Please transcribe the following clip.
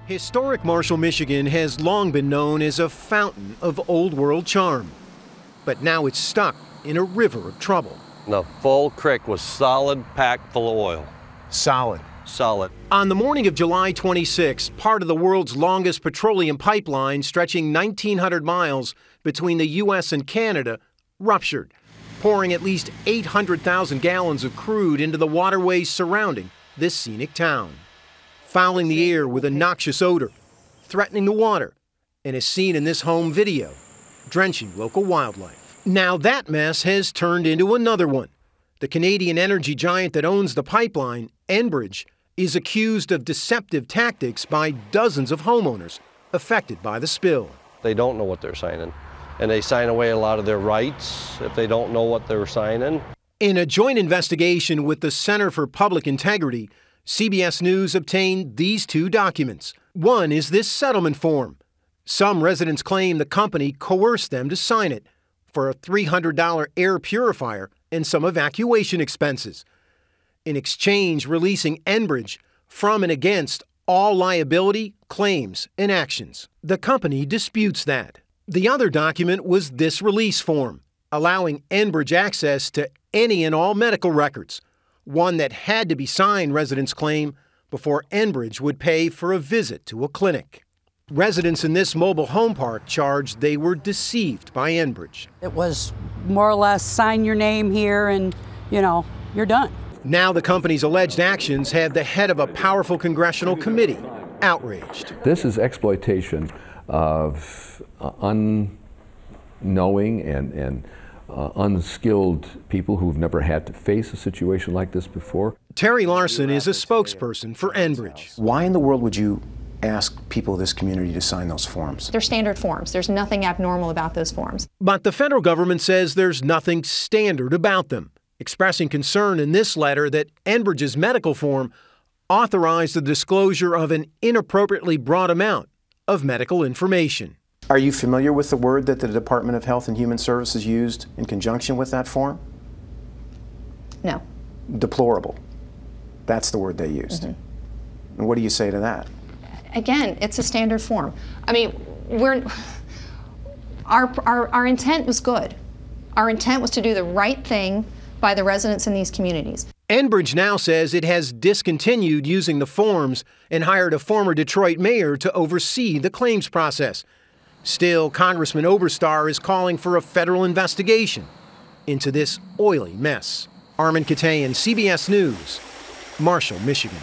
Historic Marshall, Michigan has long been known as a fountain of old-world charm. But now it's stuck in a river of trouble. The full creek was solid, packed full of oil. Solid. Solid. On the morning of July 26, part of the world's longest petroleum pipeline, stretching 1,900 miles between the U.S. and Canada, ruptured, pouring at least 800,000 gallons of crude into the waterways surrounding this scenic town, fouling the air with a noxious odor, threatening the water, and as seen in this home video, drenching local wildlife. Now that mess has turned into another one. The Canadian energy giant that owns the pipeline, Enbridge, is accused of deceptive tactics by dozens of homeowners affected by the spill. They don't know what they're signing, and they sign away a lot of their rights if they don't know what they're signing. In a joint investigation with the Center for Public Integrity, CBS News obtained these two documents. One is this settlement form. Some residents claim the company coerced them to sign it for a $300 air purifier and some evacuation expenses, in exchange releasing Enbridge from and against all liability, claims, and actions. The company disputes that. The other document was this release form, allowing Enbridge access to any and all medical records, one that had to be signed, residents claim, before Enbridge would pay for a visit to a clinic. Residents in this mobile home park charged they were deceived by Enbridge. It was more or less sign your name here and, you're done. Now the company's alleged actions have the head of a powerful congressional committee outraged. This is exploitation of unknowing and unskilled people who've never had to face a situation like this before. Terry Larson is a spokesperson for Enbridge. Why in the world would you ask people of this community to sign those forms? They're standard forms. There's nothing abnormal about those forms. But the federal government says there's nothing standard about them, expressing concern in this letter that Enbridge's medical form authorized the disclosure of an inappropriately broad amount of medical information. Are you familiar with the word that the Department of Health and Human Services used in conjunction with that form? No. Deplorable. That's the word they used. Mm-hmm. And what do you say to that? Again, it's a standard form. I mean, our intent was good. Our intent was to do the right thing by the residents in these communities. Enbridge now says it has discontinued using the forms and hired a former Detroit mayor to oversee the claims process. Still, Congressman Oberstar is calling for a federal investigation into this oily mess. Armen Keteyian, CBS News, Marshall, Michigan.